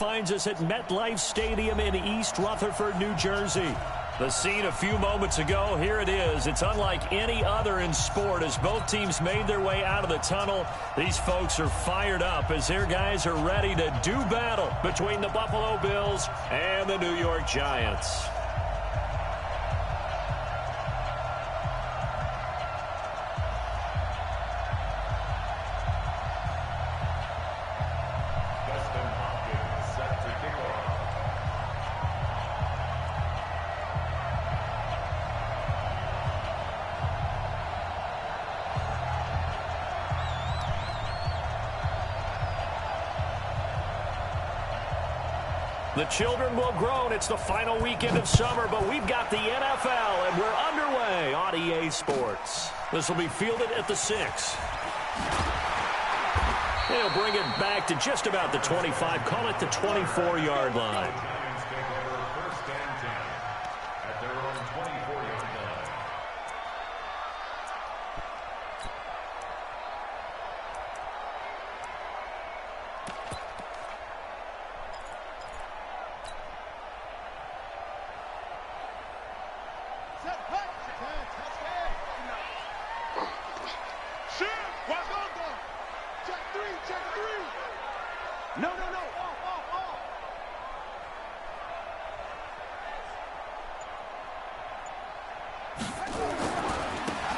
Finds us at MetLife Stadium in East Rutherford, New Jersey. The scene a few moments ago, here it is. It's unlike any other in sport as both teams made their way out of the tunnel. These folks are fired up as their guys are ready to do battle between the Buffalo Bills and the New York Giants. The children will groan. It's the final weekend of summer, but we've got the NFL, and we're underway on EA Sports. This will be fielded at the 6. They'll bring it back to just about the 25, call it the 24-yard line.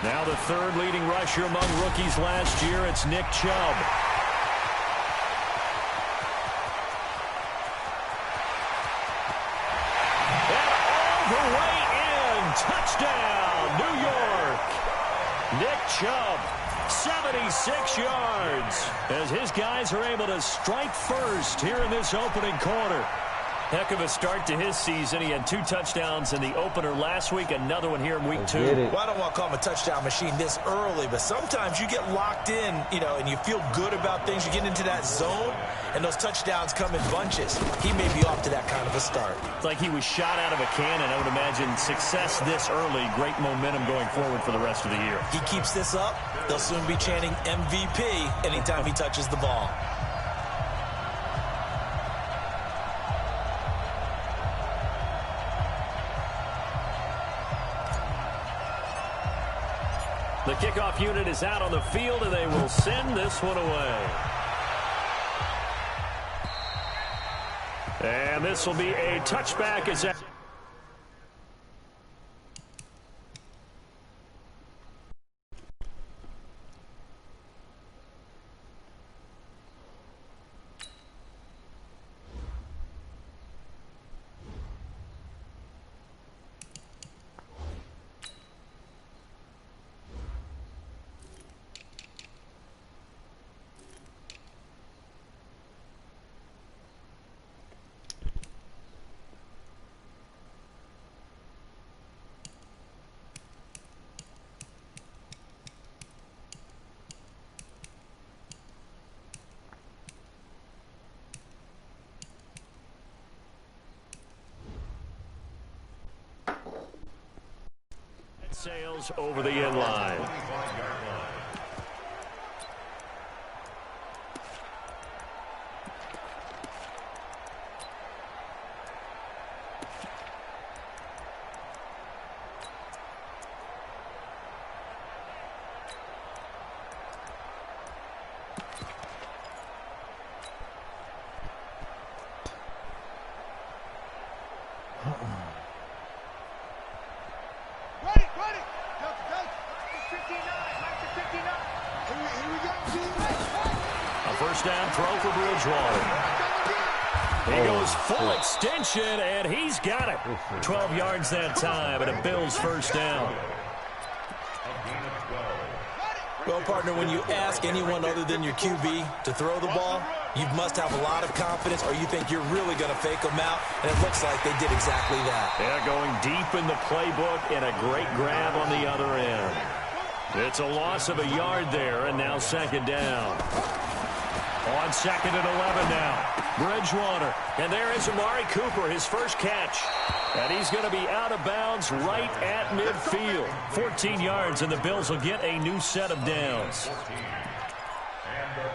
Now the third leading rusher among rookies last year, it's Nick Chubb. And all the way in, touchdown, New York. Nick Chubb, 76 yards, as his guys are able to strike first here in this opening quarter. Heck of a start to his season. He had 2 touchdowns in the opener last week, another one here in week 2. Well, I don't want to call him a touchdown machine this early, but sometimes you get locked in, and you feel good about things. You get into that zone, and those touchdowns come in bunches. He may be off to that kind of a start. It's like he was shot out of a cannon. I would imagine success this early, great momentum going forward for the rest of the year. He keeps this up, they'll soon be chanting MVP anytime he touches the ball. The kickoff unit is out on the field, and they will send this one away. And this will be a touchback as that. Sails over the end line. First down throw for Bridgewater. He goes full extension, and he's got it. 12 yards that time, and a Bills first down. Well, partner, when you ask anyone other than your QB to throw the ball, you must have a lot of confidence, or you think you're really going to fake them out, and it looks like they did exactly that. Yeah, going deep in the playbook, and a great grab on the other end. It's a loss of a yard there, and now second down. On second and 11 now. Bridgewater. And there is Amari Cooper, his first catch. And he's going to be out of bounds right at midfield. 14 yards, and the Bills will get a new set of downs.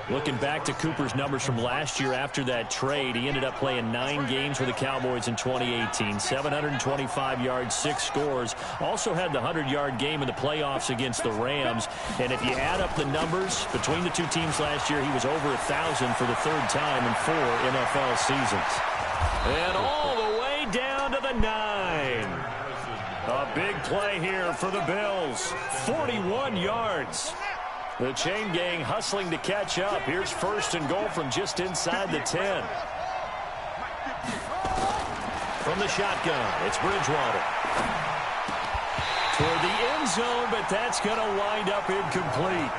Looking back to Cooper's numbers from last year after that trade, he ended up playing 9 games for the Cowboys in 2018. 725 yards, 6 scores. Also had the 100-yard game in the playoffs against the Rams. And if you add up the numbers between the two teams last year, he was over 1,000 for the 3rd time in 4 NFL seasons. And all the way down to the 9. A big play here for the Bills. 41 yards. The chain gang hustling to catch up. Here's 1st and goal from just inside the 10. From the shotgun, it's Bridgewater. Toward the end zone, but that's going to wind up incomplete.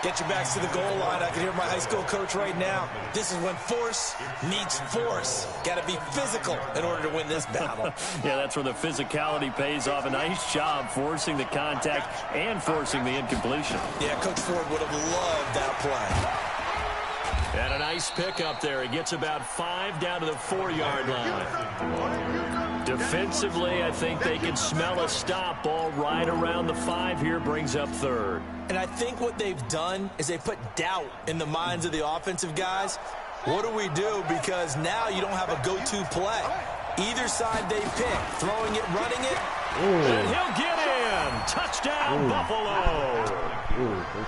Get your backs to the goal line. I can hear my high school coach right now. This is when force meets force. Got to be physical in order to win this battle. Yeah, that's where the physicality pays off. A nice job forcing the contact and forcing the incompletion. Yeah, Coach Ford would have loved that play. And a nice pickup there. He gets about 5 down to the 4-yard line. Defensively, I think they can smell a stop. Ball right around the 5 here, brings up 3rd. And I think what they've done is they put doubt in the minds of the offensive guys. What do we do? Because now you don't have a go-to play. Either side they pick, throwing it, running it. And he'll get in. Touchdown, Buffalo.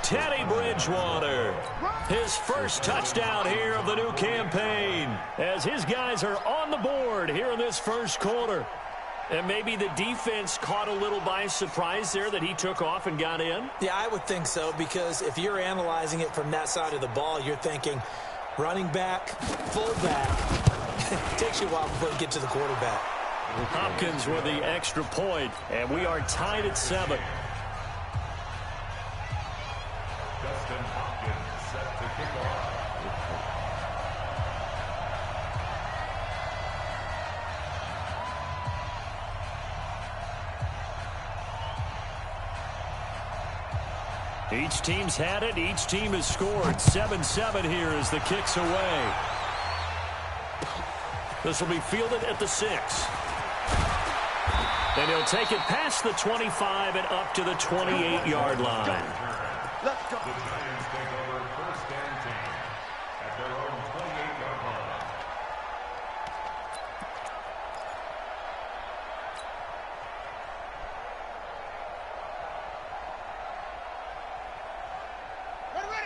Teddy Bridgewater. His first touchdown here of the new campaign as his guys are on the board here in this first quarter. And maybe the defense caught a little by surprise there that he took off and got in? Yeah, I would think so, because if you're analyzing it from that side of the ball, you're thinking running back, fullback. It takes you a while before you get to the quarterback. Hopkins with the extra point, and we are tied at 7. Justin Hopkins set to kick off. Each team's had it. Each team has scored. 7-7 here as the kick's away. This will be fielded at the 6. And he'll take it past the 25 and up to the 28-yard line. Let's go. The Giants take over 1st and 10 at their own 28-yard line.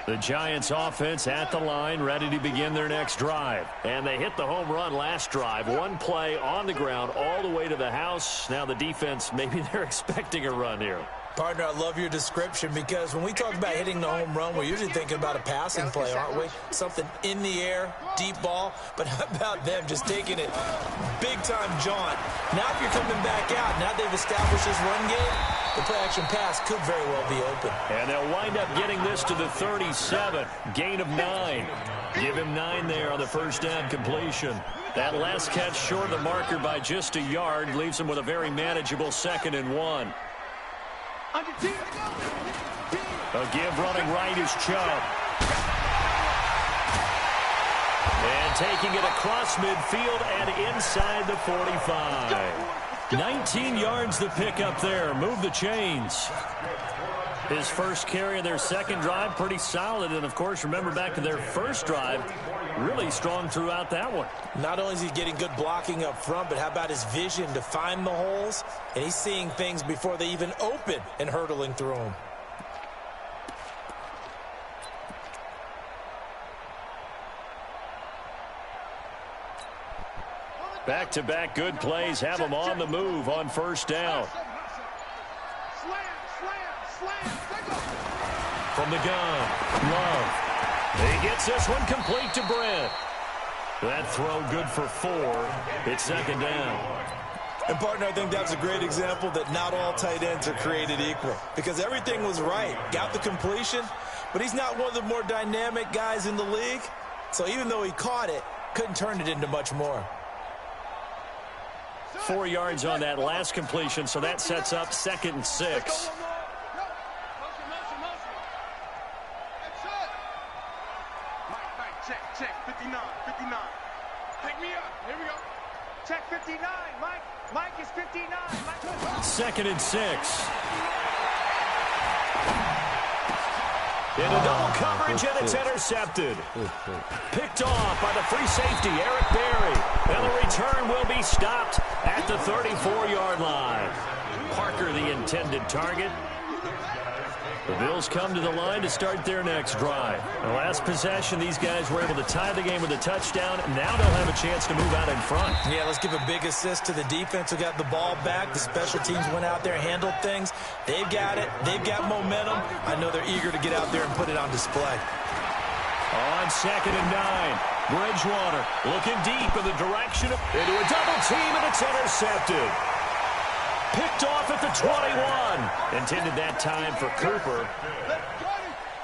The Giants offense at the line, ready to begin their next drive. And they hit the home run last drive. One play on the ground all the way to the house. Now the defense, maybe they're expecting a run here. Partner, I love your description, because when we talk about hitting the home run, we're usually thinking about a passing play, aren't we? Something in the air, deep ball. But how about them just taking it big-time jaunt? Now if you're coming back out, now they've established this run game, the play-action pass could very well be open. And they'll wind up getting this to the 37. Gain of 9. Give him 9 there on the first down completion. That last catch short of the marker by just a yard leaves him with a very manageable 2nd and 1. A give running right is Chubb. And taking it across midfield and inside the 45. 19 yards the pickup there. Move the chains. His first carry of their second drive, pretty solid. And, of course, remember back to their first drive, really strong throughout that one. Not only is he getting good blocking up front, but how about his vision to find the holes? And he's seeing things before they even open and hurdling through them. Back-to-back good plays have him on the move on first down. From the gun, Love. He gets this one complete to Brent. That throw good for 4. It's 2nd down. And, partner, I think that's a great example that not all tight ends are created equal, because everything was right. Got the completion, but he's not one of the more dynamic guys in the league. So even though he caught it, couldn't turn it into much more. 4 yards on that last completion, so that sets up 2nd and 6. Check, 59. Pick me up. Here we go. Check 59, Mike. Mike is 59. Mike. 2nd and 6. Into double coverage, and it's intercepted. Picked off by the free safety, Eric Berry. And the return will be stopped at the 34-yard line. Parker, the intended target. The Bills come to the line to start their next drive. The last possession, these guys were able to tie the game with a touchdown. Now they'll have a chance to move out in front. Yeah, let's give a big assist to the defense who got the ball back. The special teams went out there, handled things. They've got it. They've got momentum. I know they're eager to get out there and put it on display. On 2nd and 9, Bridgewater looking deep in the direction of into a double team, and it's intercepted. Picked off at the 21. Intended that time for Cooper.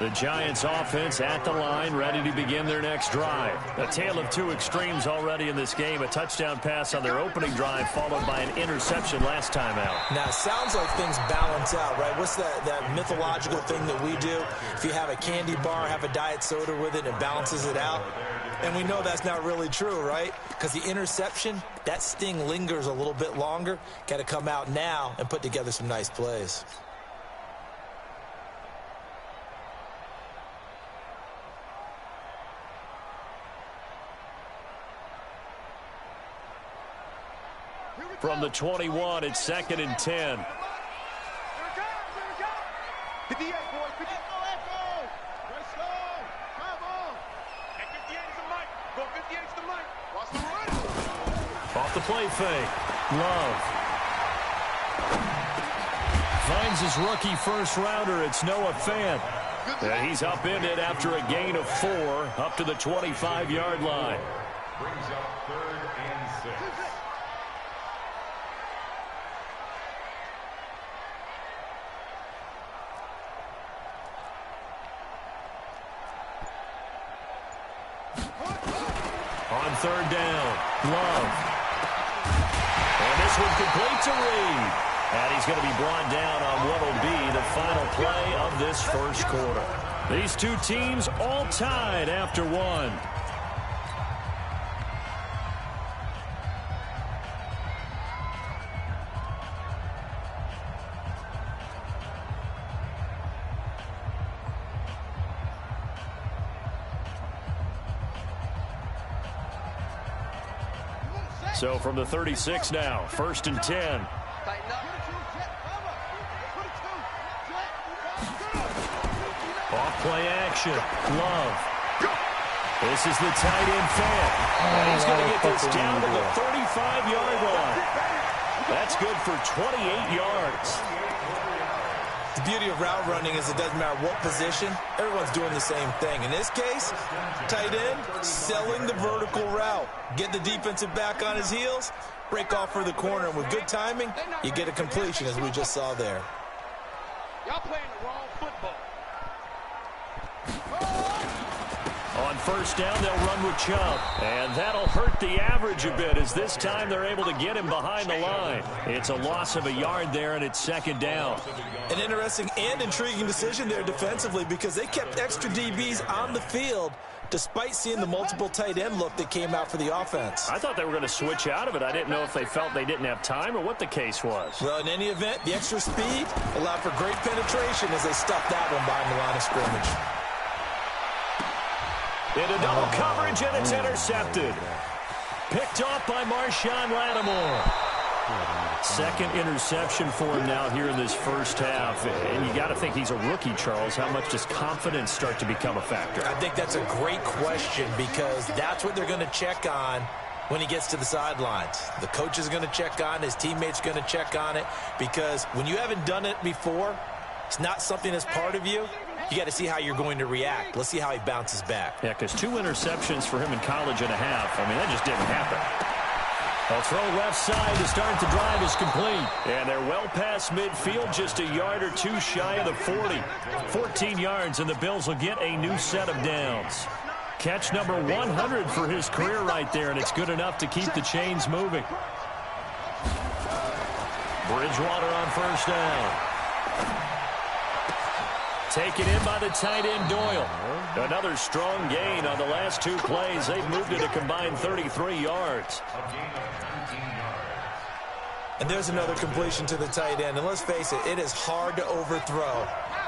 The Giants offense at the line, ready to begin their next drive. A tale of two extremes already in this game. A touchdown pass on their opening drive, followed by an interception last time out. Now, it sounds like things balance out, right? What's that mythological thing that we do? If you have a candy bar, have a diet soda with it, it balances it out. And we know that's not really true, right? Because the interception, that sting lingers a little bit longer. Got to come out now and put together some nice plays. From the 21, it's 2nd and 10. 58, boys. 58. Let's go. Come on. At 58 is the mic. Go 58 is the mic. Watch the run. Off the play fake. Love. Finds his rookie first rounder. It's Noah Fant. He's upended after a gain of 4 up to the 25-yard line. Brings up 3rd and 6. On 3rd down, Love. And this one complete to Reed. And he's going to be brought down on what will be the final play of this first quarter. These two teams all tied after one. So from the 36 now, 1st and 10. Off play action, Love. This is the tight end Fant. And he's going to get this down to the 35-yard line. That's good for 28 yards. The beauty of route running is it doesn't matter what position, everyone's doing the same thing. In this case, tight end, selling the vertical route. Get the defensive back on his heels, break off for the corner, and with good timing, you get a completion as we just saw there. Y'all playing the wrong football. On 1st down, they'll run with Chubb. And that'll hurt the average a bit as this time they're able to get him behind the line. It's a loss of a yard there, and it's 2nd down. An interesting and intriguing decision there defensively because they kept extra DBs on the field despite seeing the multiple tight end look that came out for the offense. I thought they were going to switch out of it. I didn't know if they felt they didn't have time or what the case was. Well, in any event, the extra speed allowed for great penetration as they stuffed that one behind the line of scrimmage. Into double coverage, and it's intercepted. Picked off by Marshawn Lattimore. 2nd interception for him now here in this first half. And you got to think he's a rookie, Charles. How much does confidence start to become a factor? I think that's a great question because that's what they're going to check on when he gets to the sidelines. The coach is going to check on, his teammates going to check on it because when you haven't done it before, it's not something that's part of you. You got to see how you're going to react. Let's see how he bounces back. Yeah, because 2 interceptions for him in college and a half. I mean, that just didn't happen. A throw left side to start the drive is complete. And they're well past midfield, just a yard or 2 shy of the 40. 14 yards, and the Bills will get a new set of downs. Catch number 100 for his career right there, and it's good enough to keep the chains moving. Bridgewater on 1st down. Taken in by the tight end Doyle. Another strong gain on the last 2 plays. They've moved it a combined 33 yards. And there's another completion to the tight end. And let's face it, it is hard to overthrow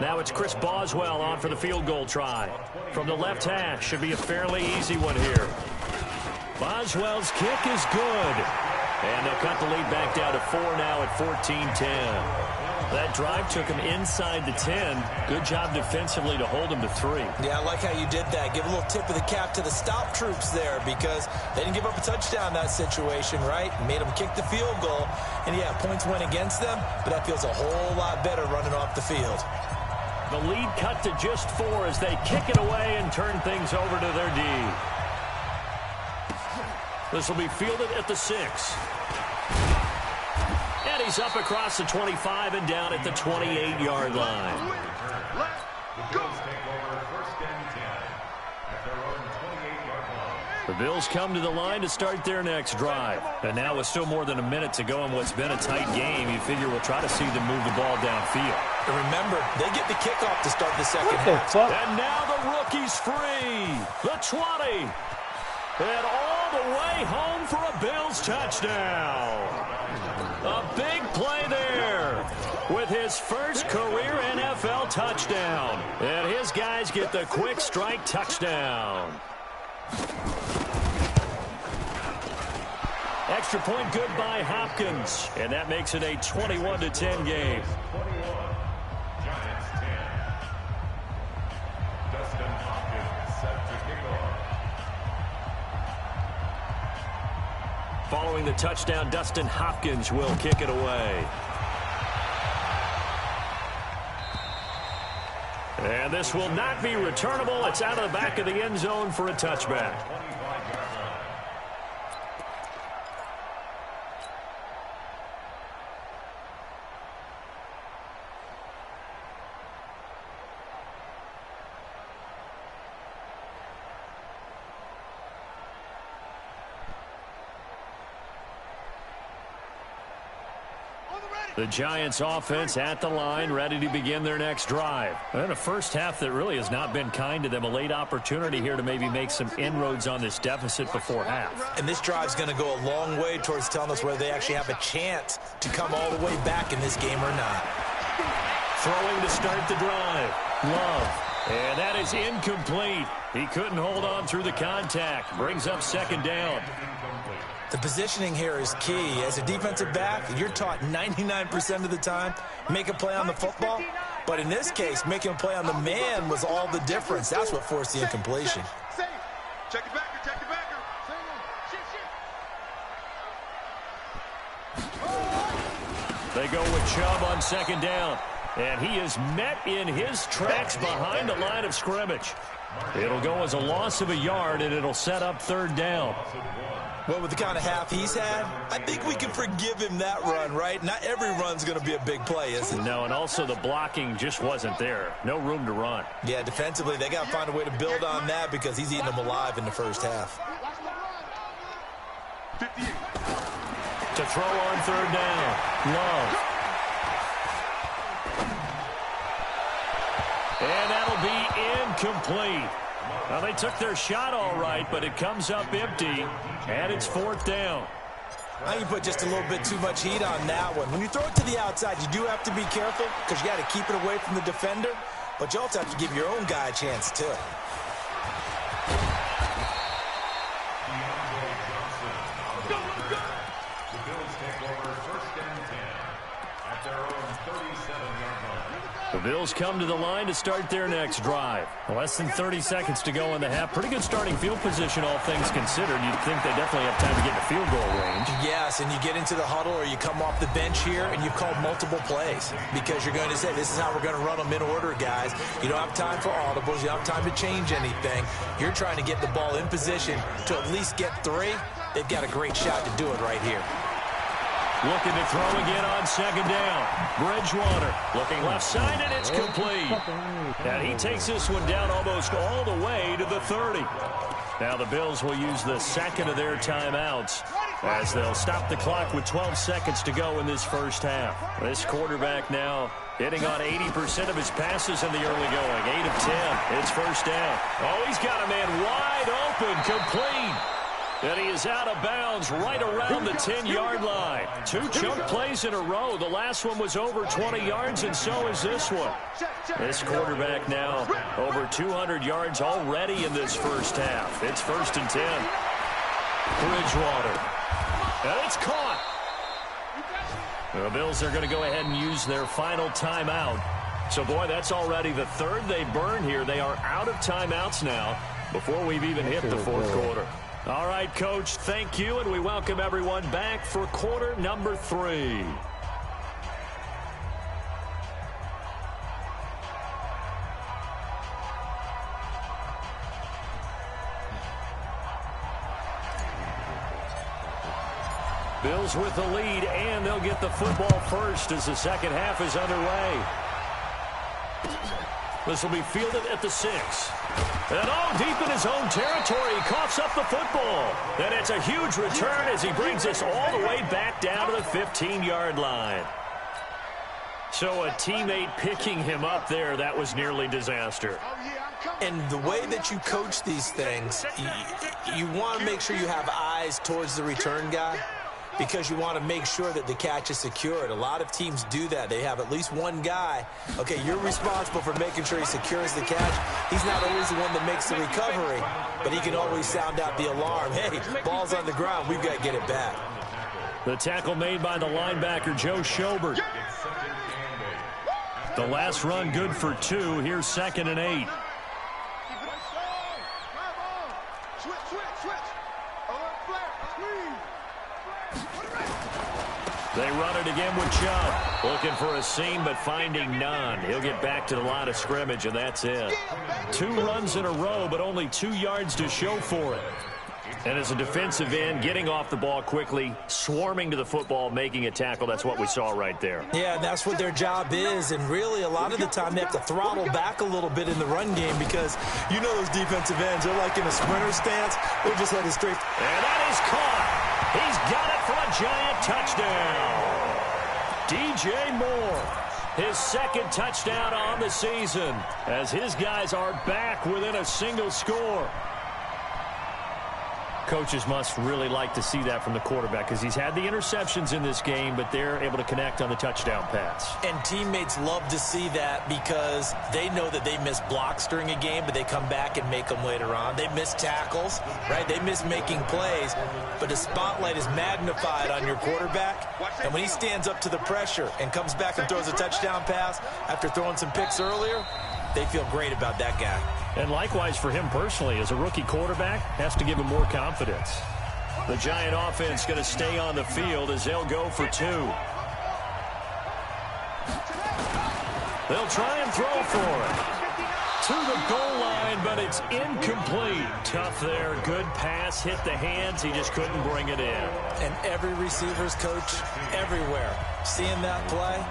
Now it's Chris Boswell on for the field goal try. From the left hash, should be a fairly easy one here. Boswell's kick is good. And they'll cut the lead back down to 4 now at 14-10. That drive took him inside the 10. Good job defensively to hold him to 3. Yeah, I like how you did that. Give a little tip of the cap to the stop troops there because they didn't give up a touchdown in that situation, right? Made them kick the field goal. And, yeah, points went against them, but that feels a whole lot better running off the field. The lead cut to just 4 as they kick it away and turn things over to their D. This will be fielded at the 6. And he's up across the 25 and down at the 28-yard line. The Bills come to the line to start their next drive. And now with still more than a minute to go in what's been a tight game, you figure we'll try to see them move the ball downfield. And remember, they get the kickoff to start the second half. And now the rookie's free. The 20. And all the way home for a Bills touchdown. A big play there with his first career NFL touchdown. And his guys get the quick strike touchdown. Extra point good by Hopkins. And that makes it a 21-10 game. Following the touchdown, Dustin Hopkins will kick it away. And this will not be returnable. It's out of the back of the end zone for a touchback. The Giants offense at the line, ready to begin their next drive. And a first half that really has not been kind to them. A late opportunity here to maybe make some inroads on this deficit before half. And this drive's going to go a long way towards telling us whether they actually have a chance to come all the way back in this game or not. Throwing to start the drive. Love. And that is incomplete. He couldn't hold on through the contact. Brings up second down. The positioning here is key. As a defensive back, you're taught 99% of the time, make a play on the football. But in this case, making a play on the man was all the difference. That's what forced the incompletion. Check the backer, check the backer. They go with Chubb on second down. And he is met in his tracks behind the line of scrimmage. It'll go as a loss of a yard, and it'll set up third down. Well, with the kind of half he's had, I think we can forgive him that run, right? Not every run's going to be a big play, is it? No, and also the blocking just wasn't there. No room to run. Yeah, defensively, they got to find a way to build on that because he's eating them alive in the first half. To throw on third down. Love. And that'll be incomplete. Well, they took their shot all right, but it comes up empty, and it's fourth down. I think you put just a little bit too much heat on that one. When you throw it to the outside, you do have to be careful because you got to keep it away from the defender, but you also have to give your own guy a chance, too. The Bills come to the line to start their next drive. Less than 30 seconds to go in the half. Pretty good starting field position, all things considered. You'd think they definitely have time to get in the field goal range. Yes, and you get into the huddle or you come off the bench here and you've called multiple plays because you're going to say, this is how we're going to run them in order, guys. You don't have time for audibles. You don't have time to change anything. You're trying to get the ball in position to at least get 3. They've got a great shot to do it right here. Looking to throw again on second down. Bridgewater looking left side, and it's complete. And he takes this one down almost all the way to the 30. Now the Bills will use the second of their timeouts as they'll stop the clock with 12 seconds to go in this first half. This quarterback now hitting on 80% of his passes in the early going. 8 of 10. It's first down. Oh, he's got a man wide open, complete. And he is out of bounds right around the 10-yard line. 2 chunk plays in a row. The last one was over 20 yards, and so is this one. This quarterback now over 200 yards already in this first half. It's 1st and 10. Bridgewater. And it's caught. The Bills are going to go ahead and use their final timeout. So, boy, that's already the 3rd they burn here. They are out of timeouts now before we've even hit the 4th quarter. All right, Coach, thank you, and we welcome everyone back for quarter number 3. Bills with the lead, and they'll get the football first as the second half is underway. This will be fielded at the 6. And deep in his own territory, he coughs up the football. And it's a huge return as he brings us all the way back down to the 15-yard line. So a teammate picking him up there, that was nearly disaster. And the way that you coach these things, you want to make sure you have eyes towards the return guy, because you want to make sure that the catch is secured. A lot of teams do that. They have at least one guy. Okay, you're responsible for making sure he secures the catch. He's not always the one that makes the recovery, but he can always sound out the alarm. Hey, ball's on the ground. We've got to get it back. The tackle made by the linebacker, Joe Schobert. The last run good for 2. Here's 2nd and 8. They run it again with Chubb. Looking for a seam, but finding none. He'll get back to the line of scrimmage, and that's it. 2 runs in a row, but only 2 yards to show for it. And as a defensive end, getting off the ball quickly, swarming to the football, making a tackle, that's what we saw right there. Yeah, that's what their job is, and really a lot of the time they have to throttle back a little bit in the run game, because you know those defensive ends, they're like in a sprinter stance. They're just headed straight. And that is caught. He's got it for a giant touchdown. DJ Moore, his 2nd touchdown on the season, as his guys are back within a single score. Coaches must really like to see that from the quarterback, because he's had the interceptions in this game, but they're able to connect on the touchdown pass. And teammates love to see that, because they know that they miss blocks during a game, but they come back and make them later on. They miss tackles, right? They miss making plays, but the spotlight is magnified on your quarterback, and when he stands up to the pressure and comes back and throws a touchdown pass after throwing some picks earlier, they feel great about that guy. And likewise for him personally, as a rookie quarterback, has to give him more confidence. The Giant offense going to stay on the field as they'll go for 2. They'll try and throw for it. To the goal line, but it's incomplete. Tough there. Good pass. Hit the hands. He just couldn't bring it in. And every receiver's coach everywhere, seeing that play,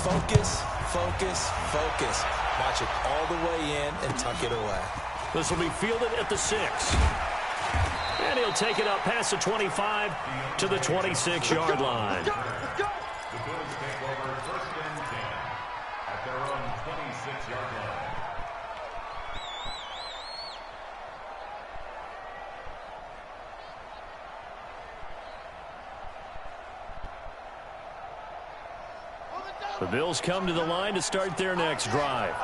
focus, focus, focus. Watch it all the way in and tuck it away. This will be fielded at the 6. And he'll take it up past the 25 to the 26-yard line. The Bills take over 1st and 10 at their own 26-yard line. The Bills come to the line to start their next drive.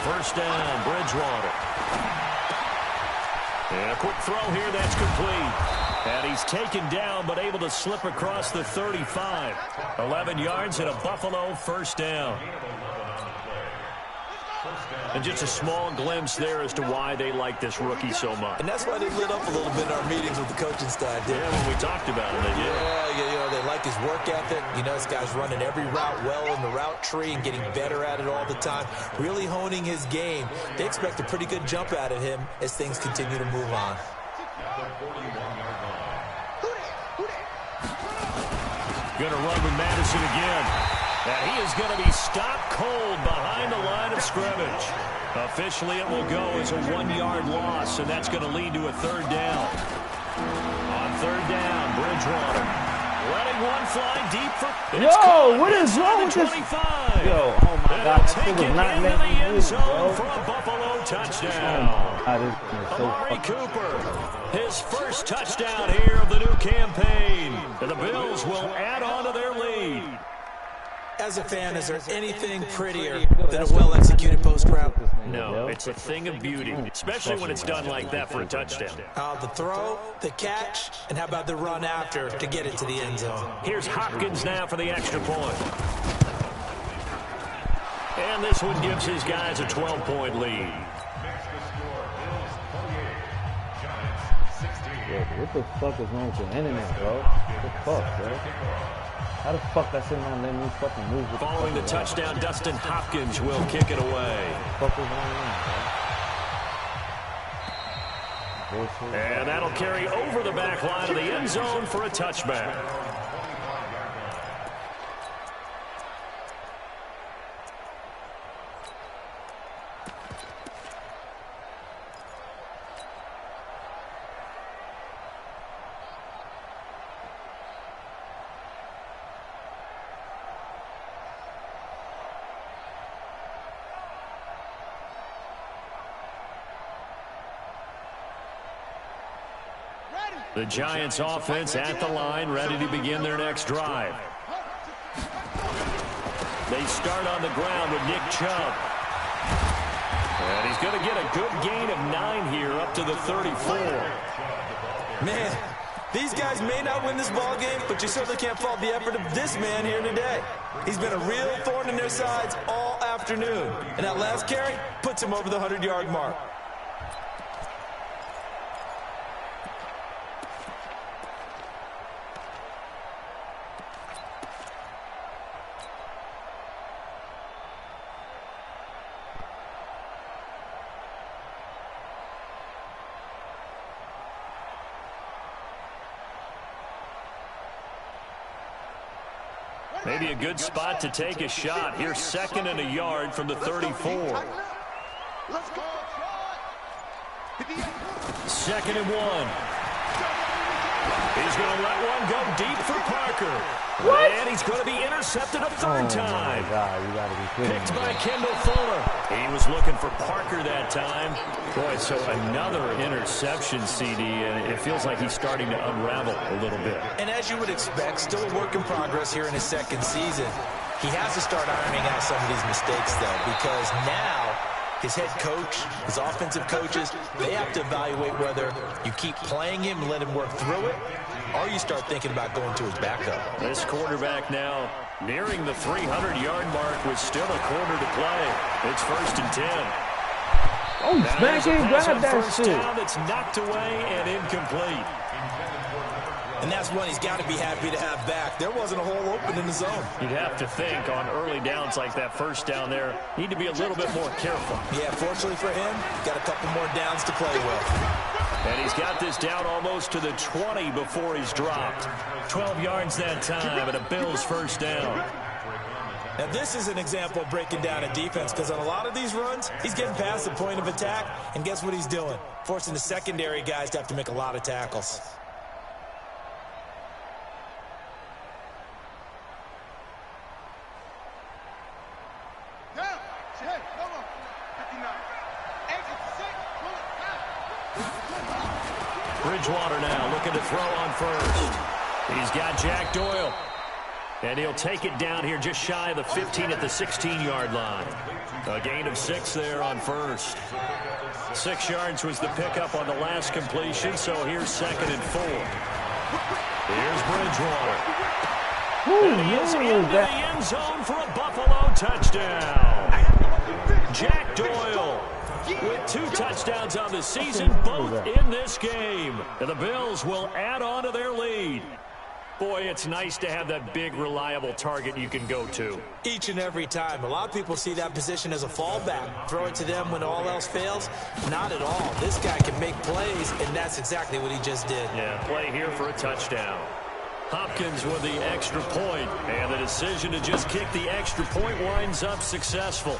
1st down, Bridgewater. And a quick throw here, that's complete. And he's taken down, but able to slip across the 35. 11 yards and a Buffalo 1st down. And just a small glimpse there as to why they like this rookie so much. And that's why they lit up a little bit in our meetings with the coaching staff. Yeah, when we talked about it, they did. Yeah, they like his work ethic. You know, this guy's running every route well in the route tree and getting better at it all the time, really honing his game. They expect a pretty good jump out of him as things continue to move on. Going to run with Madison again. And he is going to be stopped cold behind the line of scrimmage. Officially, it will go as a 1-yard loss, and that's going to lead to a 3rd down. On 3rd down, Bridgewater. Letting one fly deep for... Yo, what is wrong with this? 25. Yo, oh my God, that Take shit was it not into meant the to end be, zone bro. for a Buffalo Oh touchdown. my God, this is so Amari fucking... Cooper, his first touchdown here of the new campaign. And the Bills will add on to their lead. As a fan, is there anything prettier than a well-executed post-route? No, it's a thing of beauty, especially when it's done like that for a touchdown. The throw, the catch, and how about the run after to get it to the end zone? Here's Hopkins now for the extra point. And this one gives his guys a 12-point lead. Yo, what the fuck is wrong with the internet, bro? What the fuck, bro? How the fuck that shit not letting me fucking move with Following the touchdown, Dustin Hopkins will kick it away. What the fuck is going on, bro? And that'll carry over the back line of the end zone for a touchback. The Giants offense at the line, ready to begin their next drive. They start on the ground with Nick Chubb. And he's going to get a good gain of 9 here up to the 34. Man, these guys may not win this ball game, but you certainly can't fault the effort of this man here today. He's been a real thorn in their sides all afternoon. And that last carry puts him over the 100-yard mark. Maybe a good spot to take a shot. Here's 2nd and a yard from the 34. 2nd and 1. He's going to let one go deep for Parker. What? And he's going to be intercepted a third time. Oh, my God, you gotta be kidding Picked me. by Kendall Fuller. He was looking for Parker that time. Boy, so another interception, CD, and it feels like he's starting to unravel a little bit. And as you would expect, still a work in progress here in his second season. He has to start ironing out some of these mistakes, though, because now his head coach, his offensive coaches, they have to evaluate whether you keep playing him and let him work through it, or you start thinking about going to his backup. This quarterback now nearing the 300-yard mark with still a quarter to play. It's 1st and 10. Oh, smack him, grab that first shit. down that's knocked away and incomplete. And that's one he's got to be happy to have back. There wasn't a hole open in the zone. You'd have to think on early downs like that first down there, need to be a little bit more careful. Yeah, fortunately for him, got a couple more downs to play with. And he's got this down almost to the 20 before he's dropped. 12 yards that time and a Bills first down. Now, this is an example of breaking down a defense, because on a lot of these runs, he's getting past the point of attack, and guess what he's doing? Forcing the secondary guys to have to make a lot of tackles. Bridgewater now looking to throw on first. He's got Jack Doyle. And he'll take it down here just shy of the 15 at the 16-yard line. A gain of 6 there on first. 6 yards was the pickup on the last completion, so here's 2nd and 4. Here's Bridgewater. And he is into the end zone for a Buffalo touchdown. Jack Doyle with 2 touchdowns on the season, both in this game. And the Bills will add on to their lead. Boy, it's nice to have that big, reliable target you can go to. Each and every time. A lot of people see that position as a fallback. Throw it to them when all else fails. Not at all. This guy can make plays, and that's exactly what he just did. Yeah, play here for a touchdown. Hopkins with the extra point, and the decision to just kick the extra point winds up successful.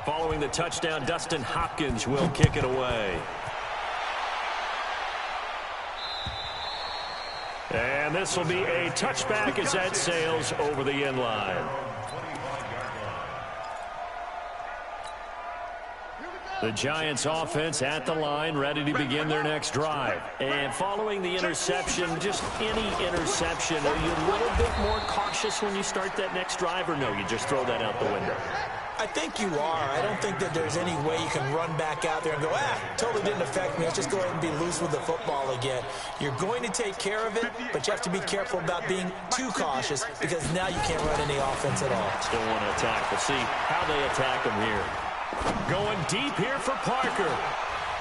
Following the touchdown, Dustin Hopkins will kick it away. And this will be a touchback as that sails over the end line. The Giants offense at the line, ready to begin their next drive. And following the interception, just any interception, are you a little bit more cautious when you start that next drive, or no, you just throw that out the window? I think you are. I don't think that there's any way you can run back out there and go, totally didn't affect me. Let's just go ahead and be loose with the football again. You're going to take care of it, but you have to be careful about being too cautious because now you can't run any offense at all. Still want to attack. We'll see how they attack him here. Going deep here for Parker.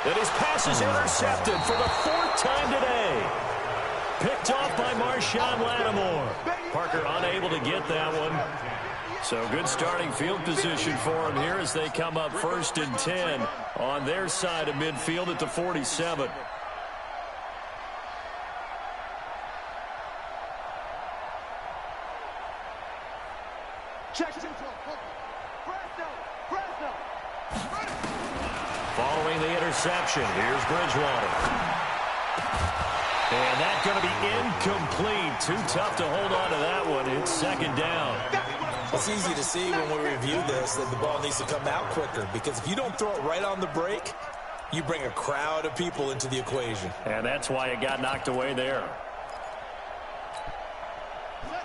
And his pass is intercepted for the 4th time today. Picked off by Marshawn Lattimore. Parker unable to get that one. So good starting field position for him here as they come up 1st and 10 on their side of midfield at the 47. Following the interception, here's Bridgewater. And that's going to be incomplete. Too tough to hold on to that one. It's 2nd down. It's easy to see when we review this that the ball needs to come out quicker because if you don't throw it right on the break, you bring a crowd of people into the equation. And that's why it got knocked away there.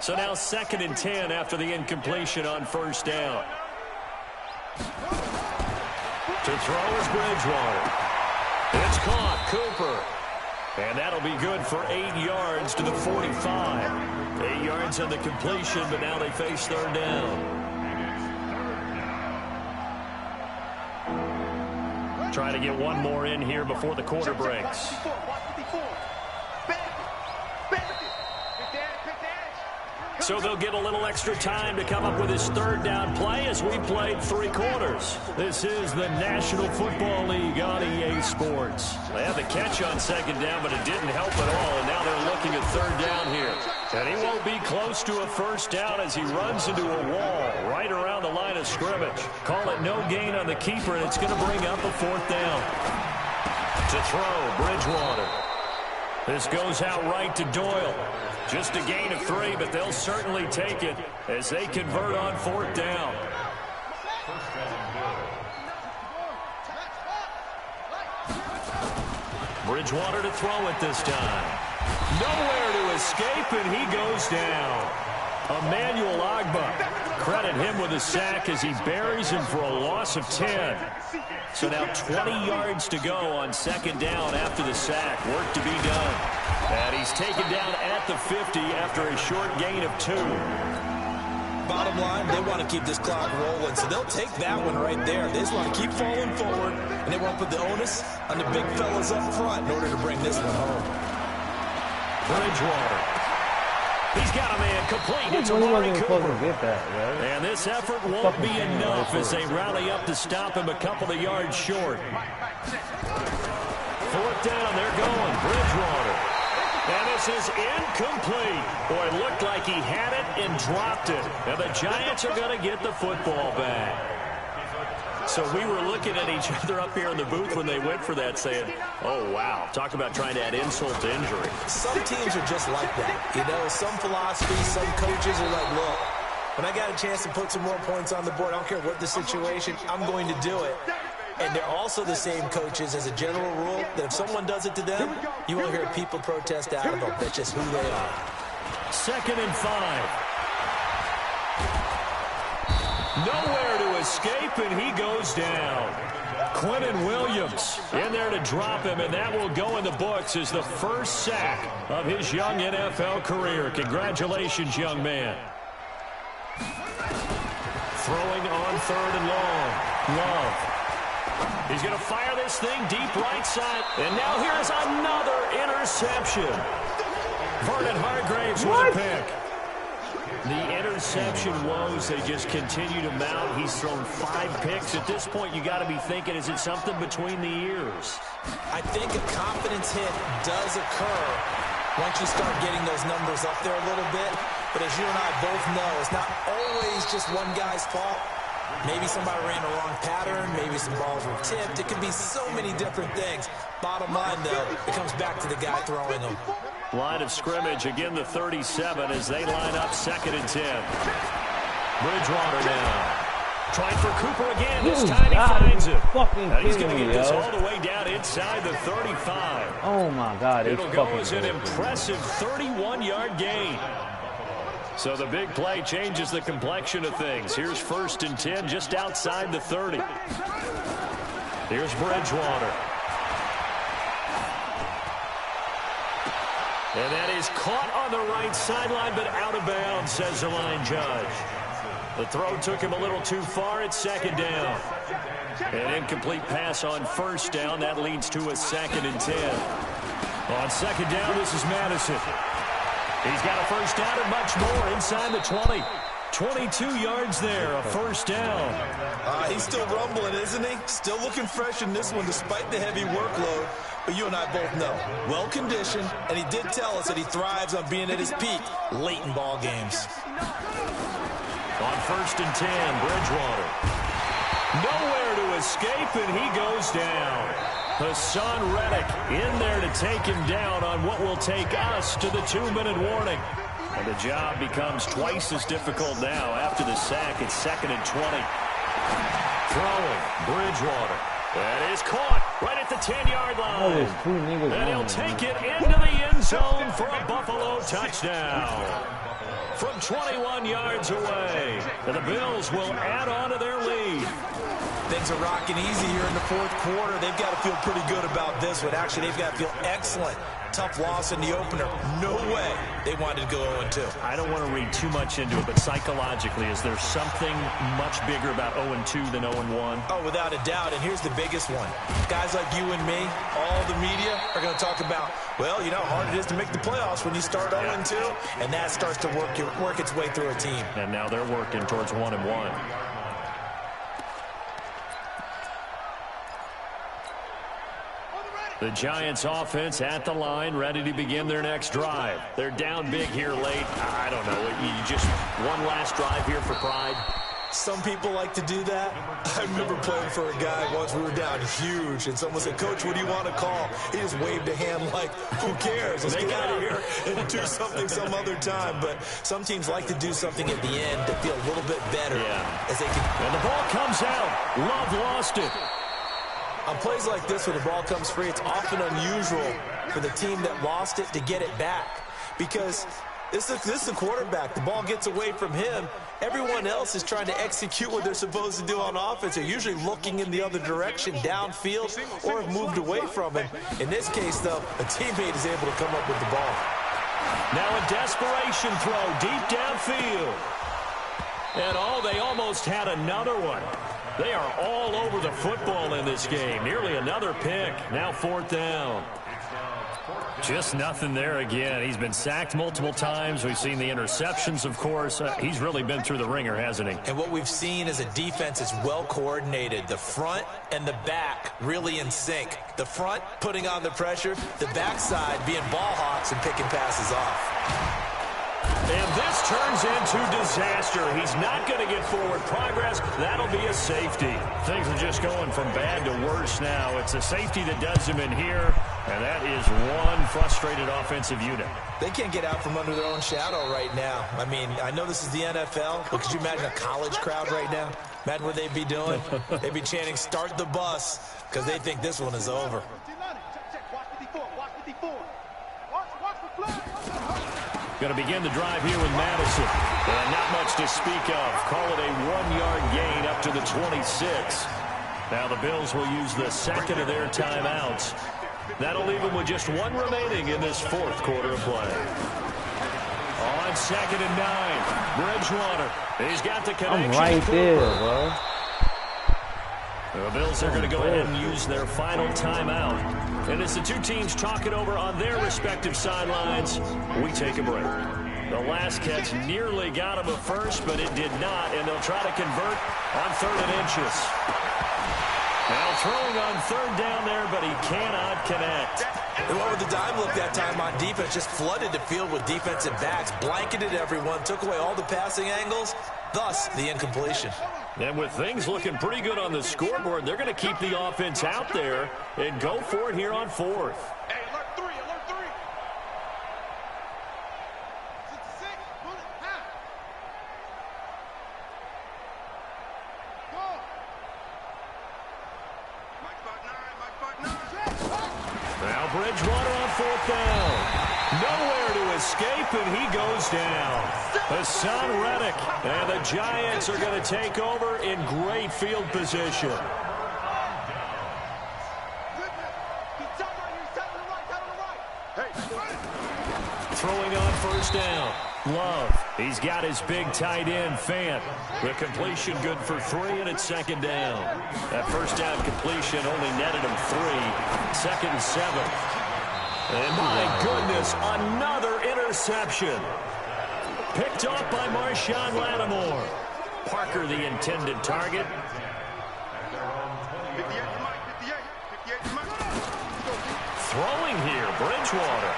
So now 2nd and 10 after the incompletion on 1st down. To throw is Bridgewater. It's caught. Cooper. And that'll be good for 8 yards to the 45. 8 yards on the completion, but now they face 3rd down. Trying to get one more in here before the quarter breaks. So they'll get a little extra time to come up with his 3rd down play as we played 3 quarters. This is the National Football League on EA Sports. They had the catch on 2nd down, but it didn't help at all, and now they're looking at 3rd down here. And he won't be close to a 1st down as he runs into a wall right around the line of scrimmage. Call it no gain on the keeper, and it's going to bring up a 4th down. To throw, Bridgewater. This goes out right to Doyle. Just a gain of 3, but they'll certainly take it as they convert on 4th down. Bridgewater to throw it this time. Nowhere to escape, and he goes down. Emmanuel Ogbah. Credit him with a sack as he buries him for a loss of 10. So now 20 yards to go on 2nd down after the sack. Work to be done. And he's taken down at the 50 after a short gain of 2. Bottom line, they want to keep this clock rolling, so they'll take that one right there. They just want to keep falling forward, and they want to put the onus on the big fellas up front in order to bring this one home. Bridgewater. He's got a man complete. It's Amari Cooper. And this effort won't be enough as they rally up to stop him a couple of yards short. 4th down, they're going. Bridgewater. And this is incomplete. Boy, it looked like he had it and dropped it. And the Giants are going to get the football back. So we were looking at each other up here in the booth when they went for that saying, oh, wow, talk about trying to add insult to injury. Some teams are just like that. You know, some philosophy, some coaches are like, look, when I got a chance to put some more points on the board, I don't care what the situation, I'm going to do it. And they're also the same coaches as a general rule that if someone does it to them, you won't hear people protest out of them. That's just who they are. 2nd and 5. Nowhere to escape, and he goes down. Quentin Williams in there to drop him, and that will go in the books as the first sack of his young NFL career. Congratulations, young man. Throwing on 3rd and long. Love. He's going to fire this thing deep right side. And now here's another interception. Vernon Hargraves with a pick. The interception. interception woes, they just continue to mount. He's thrown 5 picks. At this point, you got to be thinking, is it something between the ears? I think a confidence hit does occur once you start getting those numbers up there a little bit. But as you and I both know, it's not always just one guy's fault. Maybe somebody ran a wrong pattern. Maybe some balls were tipped. It could be so many different things. Bottom line, though, it comes back to the guy throwing them. Line of scrimmage, again the 37 as they line up 2nd and 10. Bridgewater now. Trying for Cooper again. This time he finds it. And he's going to get this all the way down inside the 35. Oh, my God. It'll go as an impressive 31-yard gain. So the big play changes the complexion of things. Here's 1st and 10 just outside the 30. Here's Bridgewater. And that is caught on the right sideline, but out of bounds, says the line judge. The throw took him a little too far at 2nd down. An incomplete pass on 1st down. That leads to a 2nd and 10. On 2nd down, this is Madison. He's got a 1st down and much more inside the 20. 22 yards there, a 1st down. He's still rumbling, isn't he? Still looking fresh in this one despite the heavy workload. But you and I both know, well-conditioned, and he did tell us that he thrives on being at his peak late in ball games. On 1st and 10, Bridgewater. Nowhere to escape, and he goes down. Hassan Reddick in there to take him down on what will take us to the 2-minute warning. And the job becomes twice as difficult now after the sack. It's 2nd and 20. Throwing, Bridgewater. That is caught right at the 10-yard line. And he'll take it into the end zone for a Buffalo touchdown. From 21 yards away. And the Bills will add on to their lead. Things are rocking easy here in the 4th quarter. They've got to feel pretty good about this one. Actually, they've got to feel excellent. Tough loss in the opener. No way they wanted to go 0-2. I don't want to read too much into it, but psychologically, is there something much bigger about 0-2 than 0-1? Oh, without a doubt, and here's the biggest one. Guys like you and me, all the media, are going to talk about, well, you know how hard it is to make the playoffs when you start 0-2, and that starts to work its way through a team. And now they're working towards 1-1. The Giants offense at the line, ready to begin their next drive. They're down big here late. I don't know. You just one last drive here for pride. Some people like to do that. I remember playing for a guy once. We were down huge, and someone said, "Coach, what do you want to call?" He just waved a hand like, who cares? Let's get out of here and do something some other time. But some teams like to do something at the end to feel a little bit better. As they can. And the ball comes out. Love lost it. On plays like this where the ball comes free, it's often unusual for the team that lost it to get it back. Because this is the quarterback. The ball gets away from him. Everyone else is trying to execute what they're supposed to do on offense. They're usually looking in the other direction, downfield, or have moved away from him. In this case, though, a teammate is able to come up with the ball. Now a desperation throw deep downfield. And they almost had another one. They are all over the football in this game. Nearly another pick. Now 4th down. Just nothing there again. He's been sacked multiple times. We've seen the interceptions, of course. He's really been through the ringer, hasn't he? And what we've seen is a defense that's well coordinated. The front and the back really in sync. The front putting on the pressure. The backside being ball hawks and picking passes off. And this turns into disaster. He's not going to get forward progress. That'll be a safety. Things are just going from bad to worse now. It's a safety that does him in here, and that is one frustrated offensive unit. They can't get out from under their own shadow right now. I mean, I know this is the NFL, but could you imagine a college crowd right now? Imagine what they'd be doing. They'd be chanting, "Start the bus," because they think this one is over. Going to begin the drive here with Madison. And not much to speak of. Call it a 1-yard gain up to the 26. Now the Bills will use the second of their timeouts. That'll leave them with just one remaining in this 4th quarter of play. On 2nd and 9, Bridgewater. He's got the connection. I'm right there, bro. The Bills are going to go ahead and use their final timeout. And as the two teams talk it over on their respective sidelines, we take a break. The last catch nearly got him a first, but it did not, and they'll try to convert on 3rd and inches. Now throwing on 3rd down there, but he cannot connect. They went with the dime look that time on defense, just flooded the field with defensive backs, blanketed everyone, took away all the passing angles, thus the incompletion. And with things looking pretty good on the scoreboard, they're going to keep the offense out there and go for it here on 4th. Hey, alert 3, alert 3. 66, put it, half. Go. Mike spot 9. Now Bridgewater on 4th down. Nowhere to escape, and he goes down. Hassan Reddick, and the Giants are going to take over in great field position. Throwing on 1st down. Love. He's got his big tight end, Fant. The completion good for 3, and it's 2nd down. That 1st down completion only netted him 3. 2nd and 7. And my goodness, another interception. Picked off by Marshawn Lattimore. Parker, the intended target. 58 to Mike, 58 to Mike. Throwing here, Bridgewater.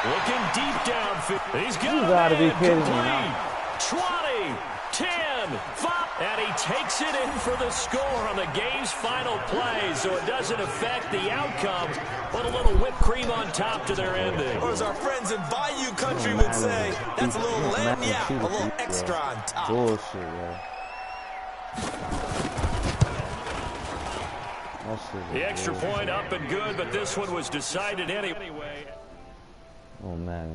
Looking deep downfield. He's got You gotta be kidding me complete. 20, 10, 5. And he takes it in for the score on the game's final play, so it doesn't affect the outcome, but a little whipped cream on top to their ending. Or as our friends in Bayou Country would say, that's a little lagniappe, a little extra on top. Bullshit, yo. That shit The is extra bullshit. point up and good, but this one was decided anyway. Oh, man.